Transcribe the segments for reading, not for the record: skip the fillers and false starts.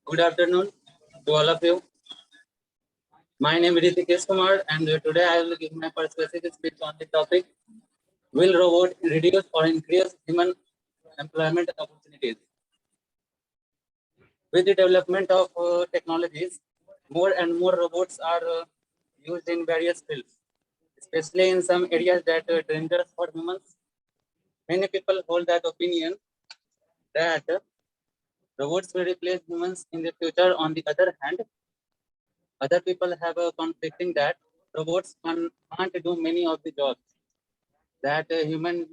Good afternoon to all of you. My name is Hrithikesh Kumar, and today I will give my perspective speech on the topic: Will robots reduce or increase human employment opportunities? With the development of technologies, more and more robots are used in various fields, especially in some areas that are dangerous for humans. Many people hold that opinion that robots will replace humans in the future. On the other hand, other people have a conflicting that robots can't do many of the jobs that humans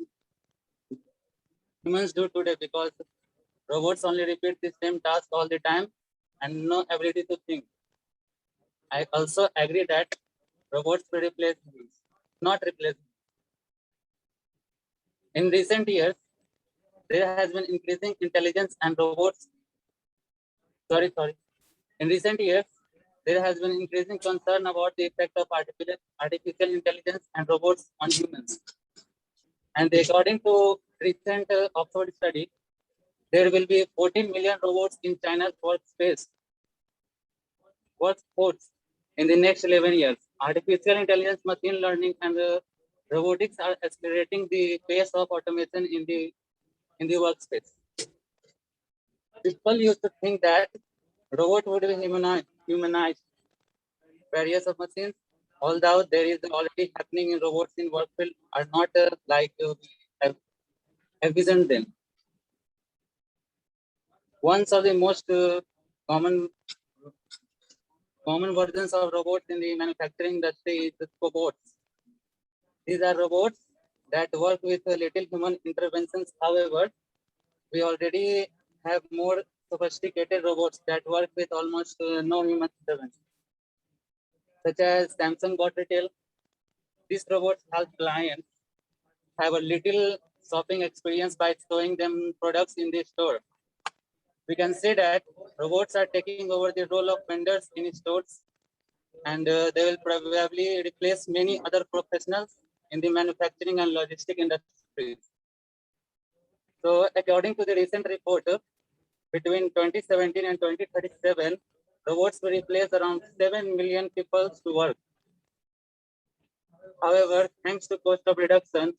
do today, because robots only repeat the same task all the time and no ability to think. I also agree that robots will replace humans, not replace. In recent years, there has been increasing intelligence and robots. Sorry. In recent years, there has been increasing concern about the effect of artificial intelligence and robots on humans. And according to recent Oxford study, there will be 14 million robots in China's workforce in the next 11 years. Artificial intelligence, machine learning, and robotics are accelerating the pace of automation in the workspace. People used to think that robot would be humanized various of machines, although there is already happening in robots in work field are not like envisioned them. One of the most common versions of robots in the manufacturing industry is the cobots. These are robots that work with little human interventions. However, we already have more sophisticated robots that work with almost no human intervention, such as Samsung Bot Retail. These robots help clients have a little shopping experience by showing them products in the store. We can say that robots are taking over the role of vendors in stores, and they will probably replace many other professionals in the manufacturing and logistic industries. So according to the recent report, between 2017 and 2037, robots will replace around 7 million people to work. However, thanks to cost of reduction,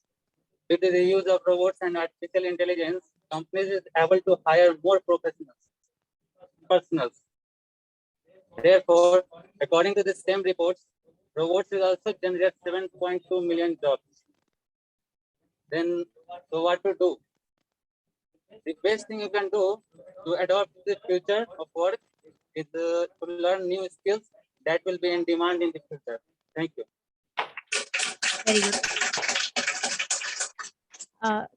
with the use of robots and artificial intelligence, companies is able to hire more personals. Therefore, according to the same reports, robots will also generate 7.2 million jobs. Then, so what to do? The best thing you can do to adopt the future of work is to learn new skills that will be in demand in the future. Thank you. Very good.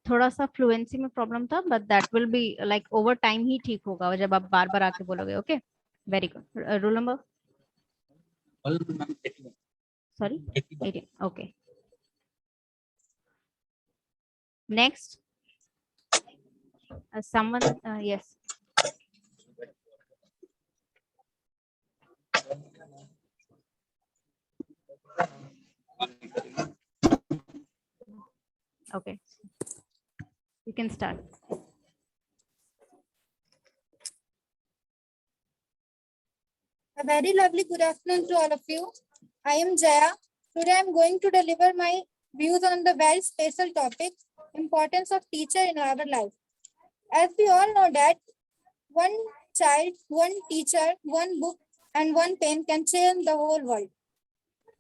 थोड़ा सा fluency में problem था, but that will be like over time ही ठीक होगा जब आप बार बार आके बोलोगे. Okay, very good. Roll number sorry 18. Okay, next someone. Yes. Okay, you can start. A very lovely good afternoon to all of you. I am Jaya. Today I am going to deliver my views on the very special topic, importance of teacher in our life. As we all know that one child, one teacher, one book and one pen can change the whole world.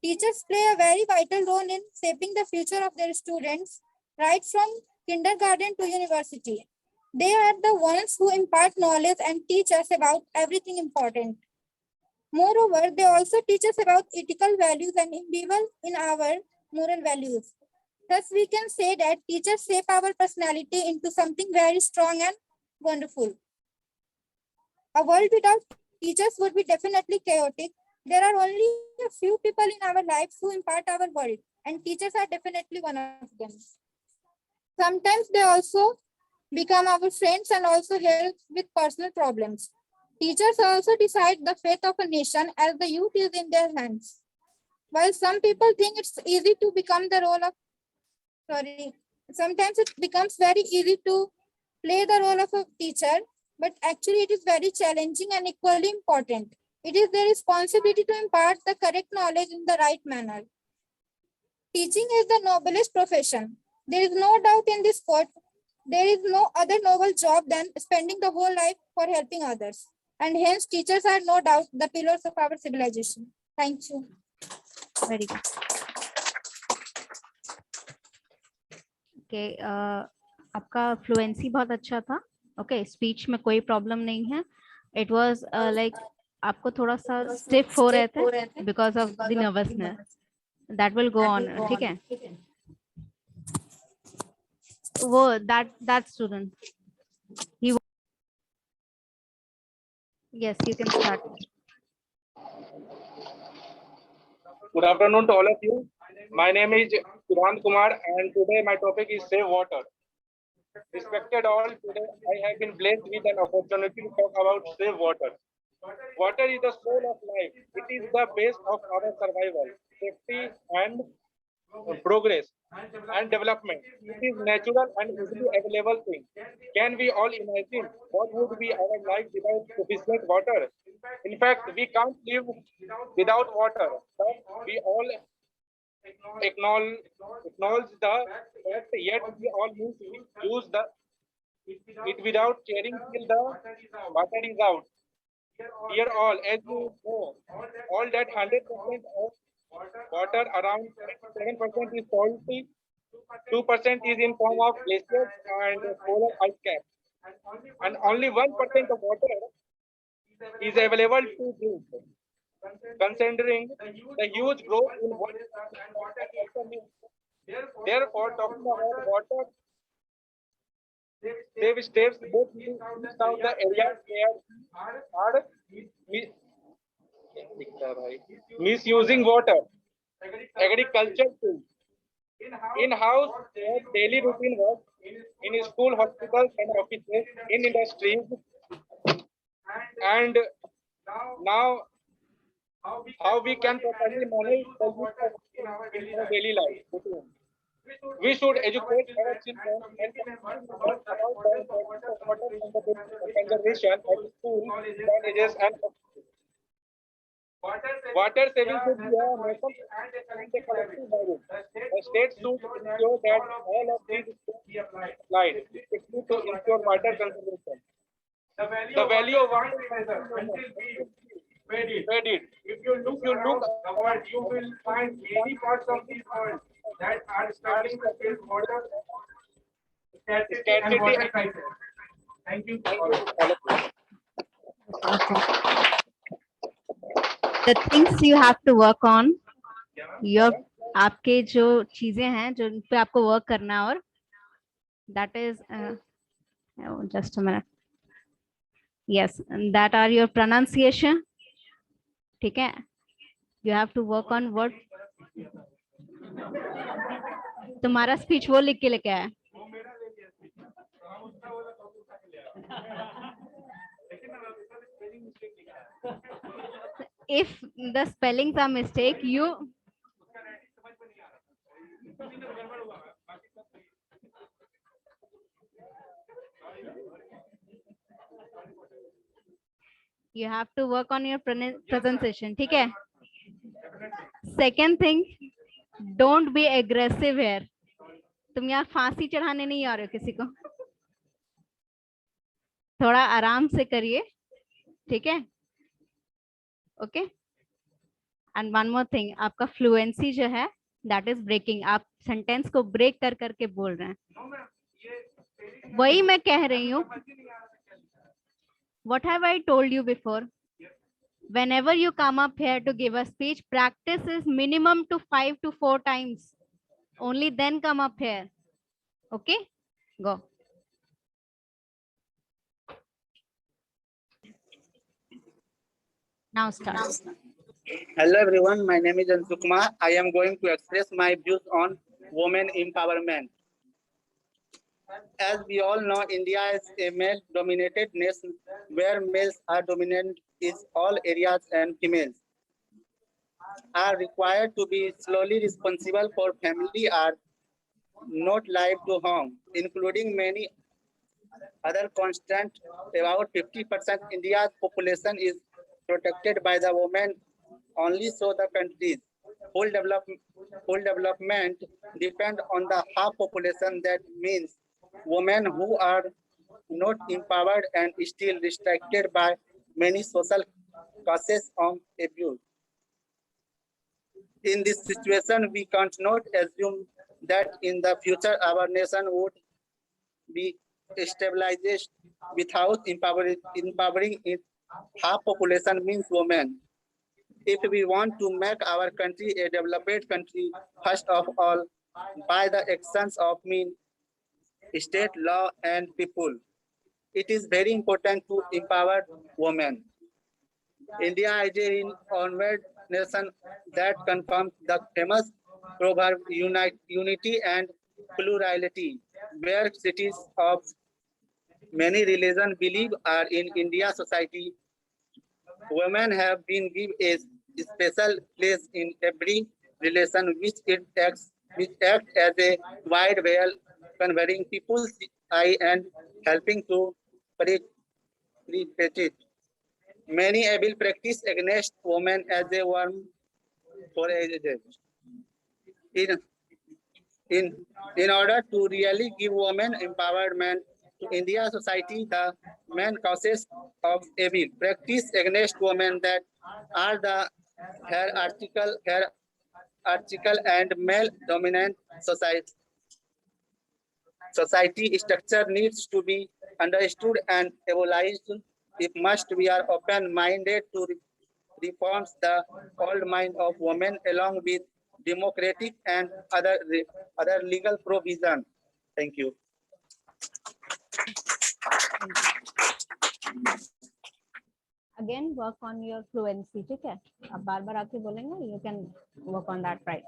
Teachers play a very vital role in shaping the future of their students, right from kindergarten to university. They are the ones who impart knowledge and teach us about everything important. Moreover, they also teach us about ethical values and imbibe in our moral values. Thus, we can say that teachers shape our personality into something very strong and wonderful. A world without teachers would be definitely chaotic. There are only a few people in our lives who impart our world, and teachers are definitely one of them. Sometimes they also become our friends and also help with personal problems. Teachers also decide the fate of a nation as the youth is in their hands. While some people think it's easy to become the role of, sometimes it becomes very easy to play the role of a teacher, but actually it is very challenging and equally important. It is their responsibility to impart the correct knowledge in the right manner. Teaching is the noblest profession. There is no doubt in this quote. There is no other noble job than spending the whole life for helping others. And hence, teachers are no doubt the pillars of our civilization. Thank you. Very good. Okay, आपका fluency बहुत अच्छा था. Okay, speech में कोई problem नहीं है. It was like आपको थोड़ा सा स्टिफ हो रहे थे because of the nervousness. That will go on. ठीक है. वो that student. Yes, you can start. Good afternoon to all of you. My name is Surand Kumar and today my topic is Save Water. Respected all, today I have been blessed with an opportunity to talk about Save Water. Water is the soul of life. It is the base of our survival, safety and progress and development. It is natural and easily available thing. Can we all imagine what would be our life without sufficient water? In fact, we can't live without water, but we all acknowledge the fact, yet we all use it without caring till the water is out. Dear all, as you know, all that 100% of water, around 7% is salty, 2% is in form of glaciers and polar ice caps, and only 1% of water is available to drink. Considering the huge growth in water, therefore, talking about water save steps both out the areas where are misusing water, agriculture too, in-house daily routine work, in school, hospitals and offices, in industries, and now how we can properly manage the use of water in our daily life. We should educate our children and about the importance of water conservation at school, colleges and offices. Water saving should be a national and a collective habit. The state should ensure that all of these should be applied, especially to ensure water conservation. The value of water is until we read it. If you look around the world, you will find many parts of this world that are struggling to face water scarcity and water crisis. Thank you. The things you have to work on, your आपके जो चीजें हैं जो उन पे आपको work करना है, और that is just a minute. Yes, and that are your pronunciation. ठीक है, you have to work on what. तुम्हारा स्पीच वो लिख के लेके आया. If the spellings are mistake, you have to work on your pronunciation. ठीक है. Second thing, don't be aggressive here. तुम यहाँ फांसी चढ़ाने नहीं आ रहे हो किसी को. थोड़ा आराम से करिए, ठीक है. Okay. And one more thing, आपका फ्लुएंसी जो है दैट इज ब्रेकिंग. आप सेंटेंस को ब्रेक कर करके बोल रहे हैं. वही मैं कह रही हूँ. What have I told you before? Whenever you come up here to give a speech, practice is minimum to 5 to 4 times. Only then come up here. Okay? Go. Now start. Hello everyone, my name is Ansukuma. I am going to express my views on women empowerment. As we all know, India is a male-dominated nation where males are dominant in all areas and females are required to be solely responsible for family are not live to home, including many other constant, about 50% India's population is protected by the women. Only so the country's full development depend on the half population. That means women who are not empowered and still restricted by many social causes of abuse. In this situation, we can't not assume that in the future our nation would be stabilized without empowering its half population means women. If we want to make our country a developed country, first of all, by the actions of mean state law and people, it is very important to empower women. India is an onward nation that confirms the famous proverb unity and plurality, where cities of many religions believe are in India society. Women have been given a special place in every relation which acts as a wide veil converting people's eye and helping to penetrate. Many evil practice against women as a worm for ages. In, in order to really give women empowerment to India society, the main causes of evil practice against women that are the hierarchical and male dominant society structure needs to be understood and abolished. If must, we are open-minded to reforms the old mind of women along with democratic and other legal provision. Thank you. Again, work on your fluency. ठीक है? अब बार-बार आके बोलेंगे. You can work on that, right?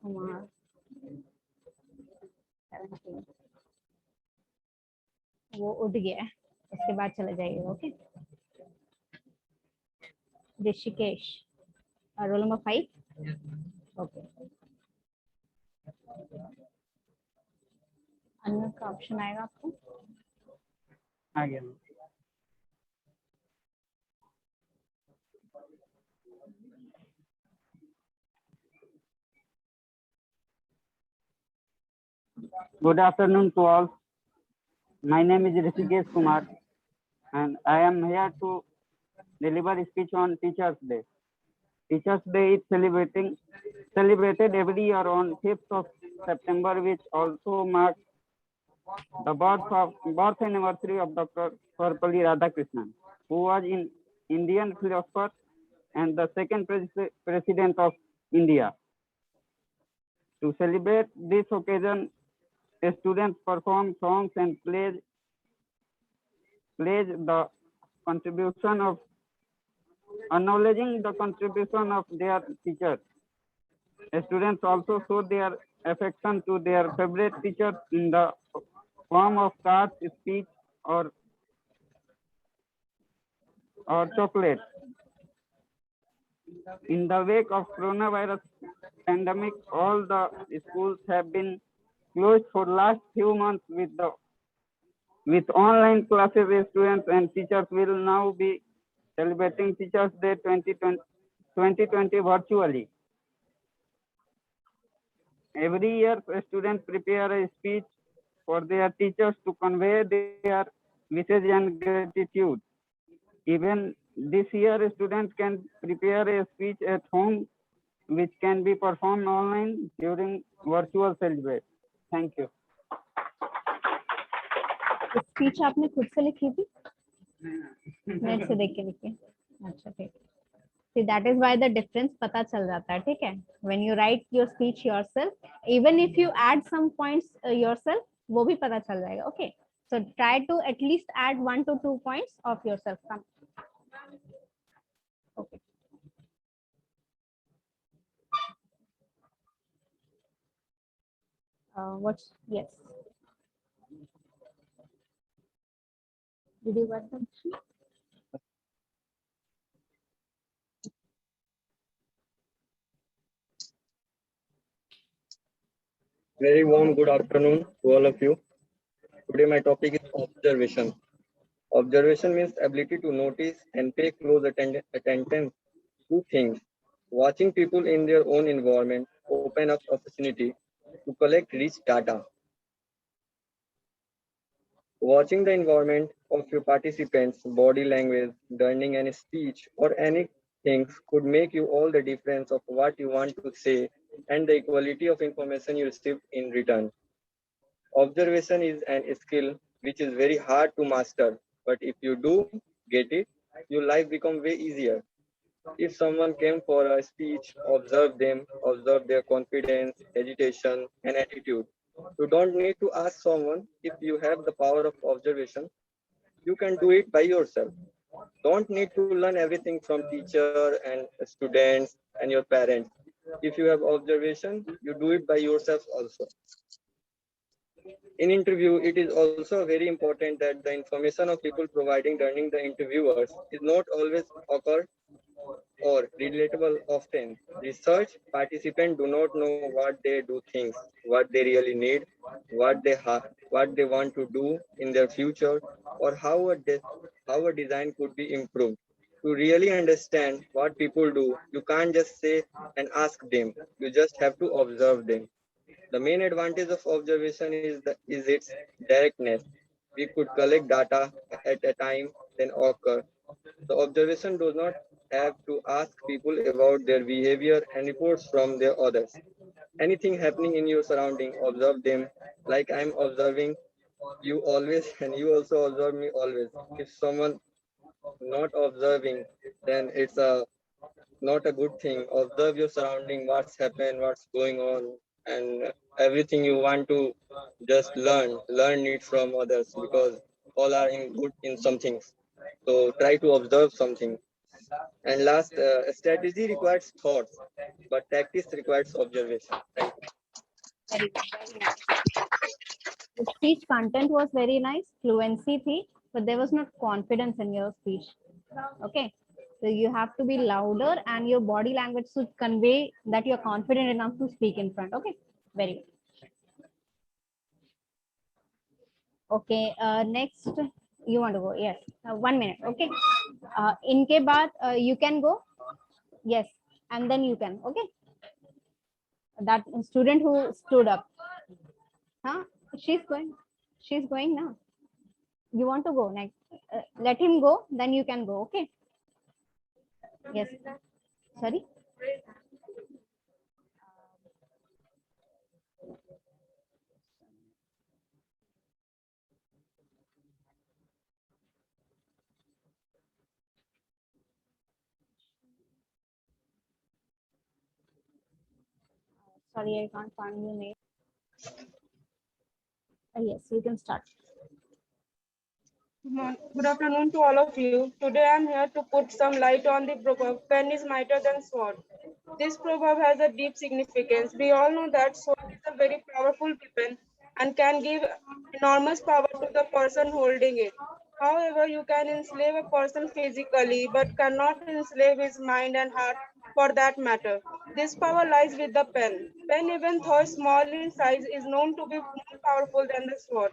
Kumar. 17. वो उठ गया है. उसके बाद चले जाइए. Okay. Rishikesh. Roll number 5. Okay. अन्य का ऑप्शन आएगा आपको. आ गया. Good afternoon to all. My name is Rishikesh Kumar and I am here to deliver a speech on Teachers' Day. Teachers' Day is celebrated every year on 5th of September, which also marks the birth anniversary of Dr. Sarvepalli Radhakrishnan, who was an Indian philosopher and the second president of India. To celebrate this occasion, students perform songs and pledge the contribution of acknowledging the contribution of their teachers. Students also show their affection to their favorite teachers in the form of cards, speech, or chocolate. In the wake of coronavirus pandemic, all the schools have been closed for last few months. With online classes, students and teachers will now be celebrating Teachers' Day 2020 virtually. Every year, students prepare a speech for their teachers to convey their wishes and gratitude. Even this year, students can prepare a speech at home, which can be performed online during virtual celebration. Thank you. Speech आपने खुद से लिखी थी? Net से देख के लिखी. अच्छा ठीक. See, that is why the difference पता चल जाता है. ठीक है? When you write your speech yourself, even if you add some points yourself, वो भी पता चल जाएगा. Okay. So try to at least add 1 to 2 points of yourself. Okay. What's yes? Did you get the sheet? Very warm good afternoon to all of you. Today my topic is observation. Observation means ability to notice and pay close attention to things. Watching people in their own environment open up opportunity to collect rich data. Watching the environment of your participants, body language, learning and speech or anything could make you all the difference of what you want to say and the equality of information you receive in return. Observation is an skill which is very hard to master, but if you do get it, your life becomes way easier. If someone came for a speech, observe them, observe their confidence, hesitation, and attitude. You don't need to ask someone. If you have the power of observation, you can do it by yourself. Don't need to learn everything from teacher and students and your parents. If you have observation, you do it by yourself also. In interview, it is also very important that the information of people providing during the interviewers is not always occur or relatable often. Research participants do not know what they do things, what they really need, what they want to do in their future, or how a design could be improved. To really understand what people do, you can't just say and ask them. You just have to observe them. The main advantage of observation is its directness. We could collect data at a time, then occur. The observation does not have to ask people about their behavior and reports from their others. Anything happening in your surrounding, observe them like I'm observing you always and you also observe me always. If someone not observing, then it's not a good thing. Observe your surrounding, what's happened, what's going on, and everything you want to just learn it from others because all are in good in some things. So try to observe something. And last, strategy requires thoughts, but practice requires observation. Thank you. Very good, very nice. The speech content was very nice, fluency थी, but there was not confidence in your speech. Okay, so you have to be louder and your body language should convey that you're confident enough to speak in front. Okay, very good. Okay, next you want to go? Yes, 1 minute. Okay, इनके बाद you can go. Yes, and then you can. Okay, that student who stood up. Huh? She's going now. You want to go next? Let him go, then you can go. Okay. Yes. Sorry. Sorry, I can't find your name. Yes, you can start. Good afternoon to all of you. Today I am here to put some light on the proverb, pen is mightier than sword. This proverb has a deep significance. We all know that sword is a very powerful weapon and can give enormous power to the person holding it. However, you can enslave a person physically, but cannot enslave his mind and heart for that matter. This power lies with the pen. Pen, even though small in size, is known to be more powerful than the sword.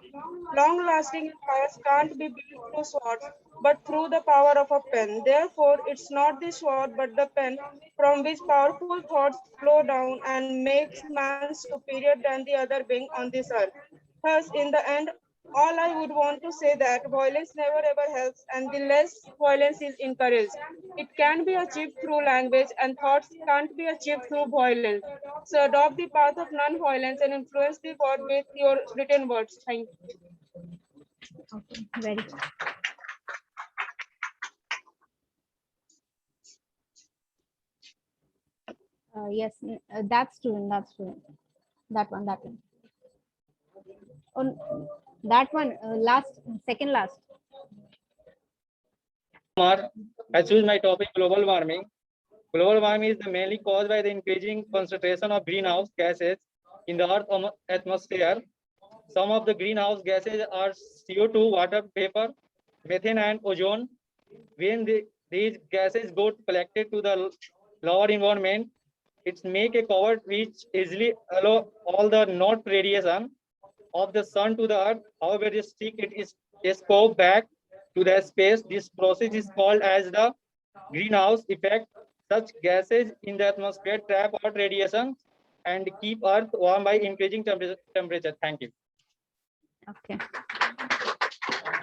Long-lasting empires can't be built through swords, but through the power of a pen. Therefore, it's not the sword, but the pen from which powerful thoughts flow down and makes man superior than the other being on this earth. Thus, in the end, all I would want to say that violence never ever helps and the less violence is encouraged. It can be achieved through language and thoughts can't be achieved through violence. So adopt the path of non-violence and influence the world with your written words. Thank you. Okay, very good. Yes, that's true. That's true. That one. That one. Oh, that one. Last, second last. Kumar, I choose my topic global warming. Global warming is mainly caused by the increasing concentration of greenhouse gases in the Earth's atmosphere. Some of the greenhouse gases are CO2, water vapor, methane, and ozone. When these gases go collected to the lower environment, It's make a cover which easily allow all the not radiation of the sun to the earth. However, the stick it is escape back to the space. This process is called as the greenhouse effect. Such gases in the atmosphere trap out radiation and keep earth warm by increasing temperature. Thank you. Okay.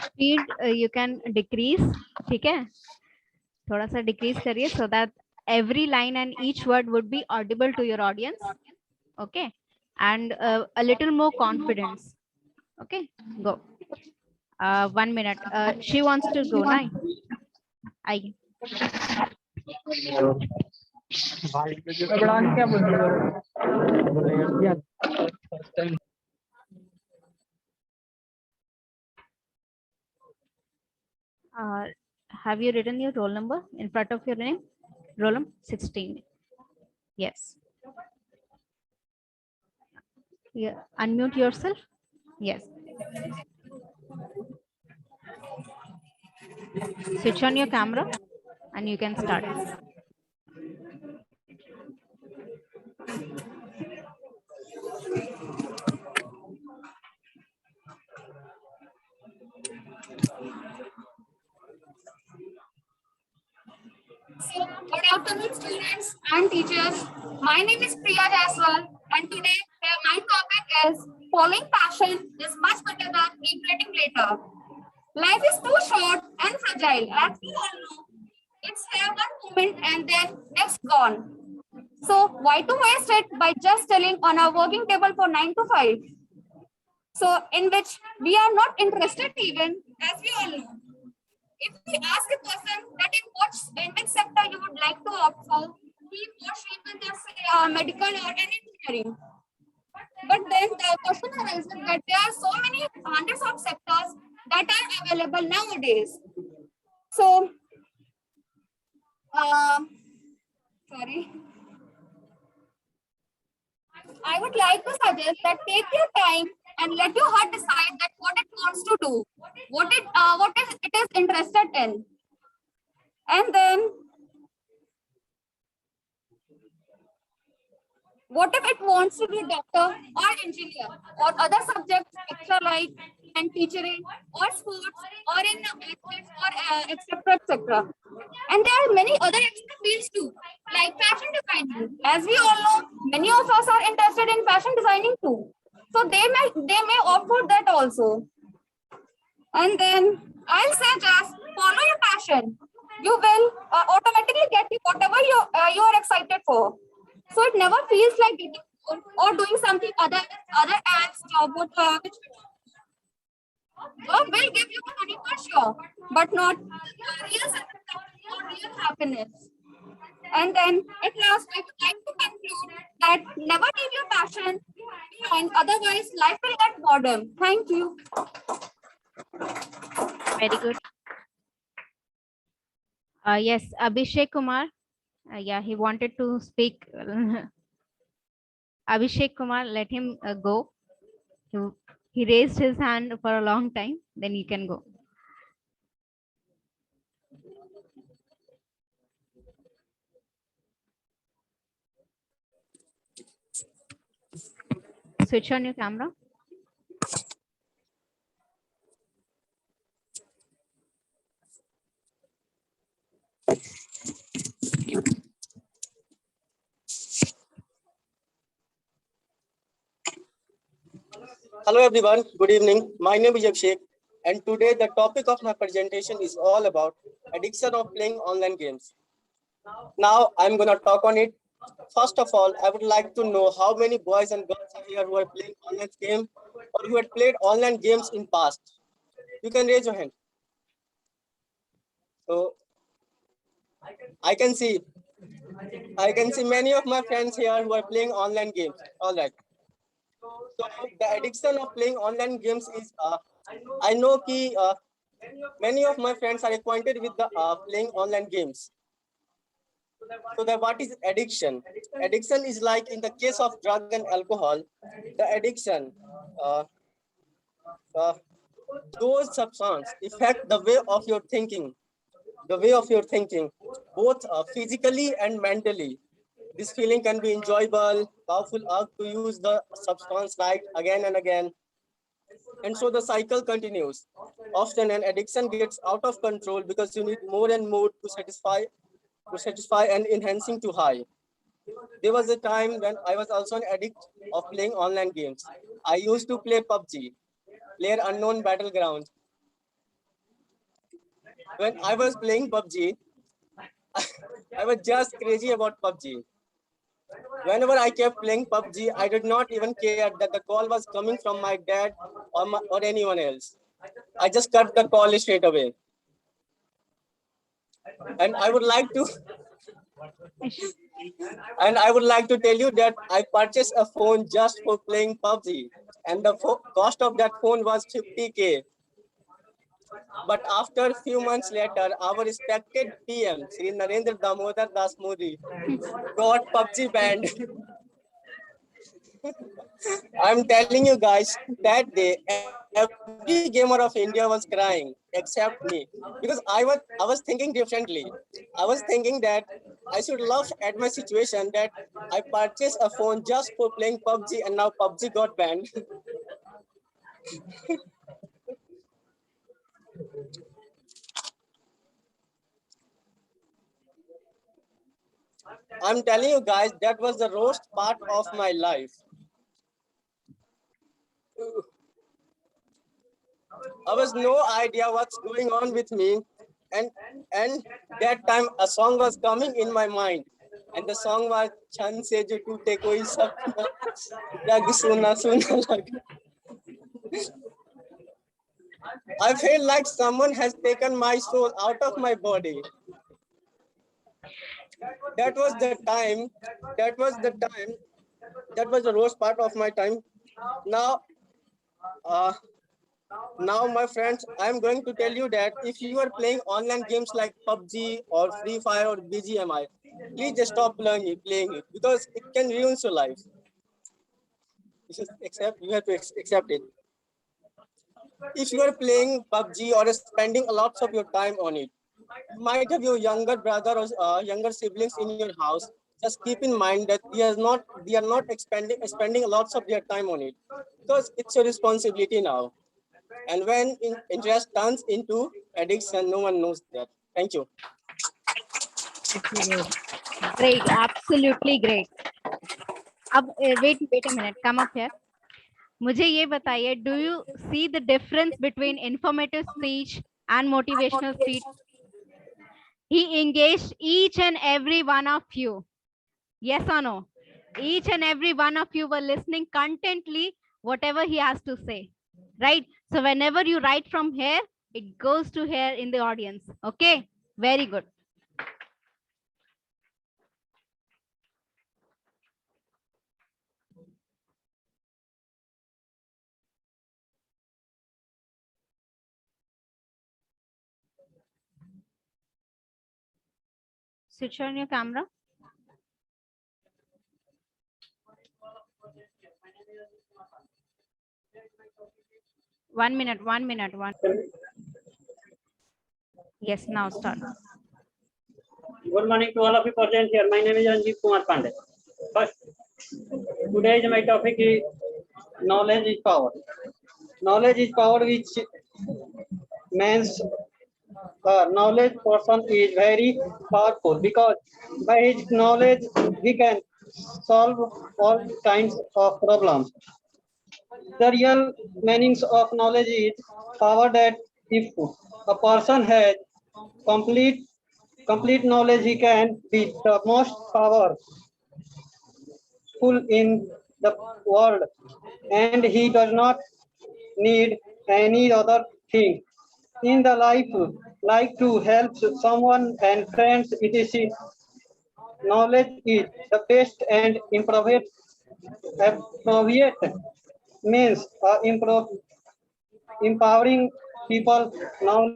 Speed you can decrease. ठीक है? थोड़ा सा decrease करिए so that every line and each word would be audible to your audience. Okay. And a little more confidence. Okay. Go. 1 minute. She wants to go now. आइए. Have you written your roll number in front of your name? Roll number 16. Yes. Yeah. Unmute yourself. Yes. Switch on your camera and you can start. So, good afternoon, students and teachers. My name is Priya Jaiswal, and today my topic is following passion is much better than regretting later. Life is too short and fragile, as we all know. It's here one moment and then next gone. So, why to waste it by just chilling on our working table for 9 to 5? So, in which we are not interested even, as we all know. If we ask a person that in which sector you would like to opt for, he or she will just say medical or an engineering. But then the question arises that there are so many hundreds of sectors that are available nowadays. So, sorry. I would like to suggest that take your time and let your heart decide that what it wants to do, what it is interested in. And then, what if it wants to be doctor or engineer or other subjects extra like and teaching or sports or in athletes or etc. etc. And there are many other extra fields too, like fashion designing. As we all know, many of us are interested in fashion designing too. So they may opt for that also. And then I'll say just follow your passion. You will automatically get whatever you are excited for. So it never feels like getting bored or doing something other else job which job will give you money for sure, but not real satisfaction or real happiness. And then at last, I would like to conclude that never leave your passion behind, otherwise life will get boredom. Thank you. Very good. Yes, Abhishek Kumar. Yeah, he wanted to speak. Abhishek Kumar, let him go. He raised his hand for a long time. Then you can go. Switch on your camera. Hello everyone, good evening. My name is Abhishek and today the topic of my presentation is all about addiction of playing online games. Now I'm going to talk on it. First of all, I would like to know how many boys and girls are here who are playing online games or who had played online games in past. You can raise your hand. So I can see many of my friends here who are playing online games. All right. So the addiction of playing online games is, I know that many of my friends are acquainted with the playing online games. So what is addiction? Addiction is like in the case of drug and alcohol, the addiction, those substances affect the way of your thinking, both physically and mentally. This feeling can be enjoyable, powerful urge to use the substance right again and again. And so the cycle continues. Often an addiction gets out of control because you need more and more to satisfy and enhancing to high. There was a time when I was also an addict of playing online games. I used to play PUBG, Player Unknown Battleground. When I was playing PUBG, I was just crazy about PUBG. Whenever I kept playing PUBG, I did not even care that the call was coming from my dad or anyone else. I just cut the call straight away. And I would like to tell you that I purchased a phone just for playing PUBG, and the cost of that phone was 50K. But after a few months later, our respected PM, Sri Narendra Damodar Das Modi, got PUBG banned. I'm telling you guys, that day every gamer of India was crying except me, because I was thinking differently. I was thinking that I should laugh at my situation that I purchased a phone just for playing PUBG and now PUBG got banned. I'm telling you guys, that was the roast part of my life. I was no idea what's going on with me, and that time a song was coming in my mind, and the song was "Chan se jo toote koi sapna, lag suna suna lag." I feel like someone has taken my soul out of my body. That was the time. That was the time. That was the worst part of my time. Now, now, my friends, I'm going to tell you that if you are playing online games like PUBG or Free Fire or BGMI, please just stop playing it because it can ruin your life. You have to accept it. If you are playing PUBG or spending a lot of your time on it, you might have your younger brother or younger siblings in your house. Just keep in mind that they are not spending a lot of their time on it because it's your responsibility now. And when interest turns into addiction, no one knows that. Thank you. Great, absolutely great. अब wait a minute, come up here. मुझे ये बताइए, do you see the difference between informative speech and motivational speech? He engaged each and every one of you. Yes or no? Each and every one of you were listening contently whatever he has to say, right? So whenever you write from here, it goes to here in the audience. Okay, very good. Switch on your camera. One minute. Yes, now start. Good morning to all of you present here. My name is Anjeev Kumar Pandey. First, today's my topic is knowledge is power. Knowledge is power, which means knowledge person is very powerful because by his knowledge we can solve all kinds of problems. The real meanings of knowledge is power, that if a person has complete knowledge, he can be the most powerful in the world, and he does not need any other thing in the life, like to help someone and friends, etc. Knowledge is the best and appropriate means empowering people. Knowledge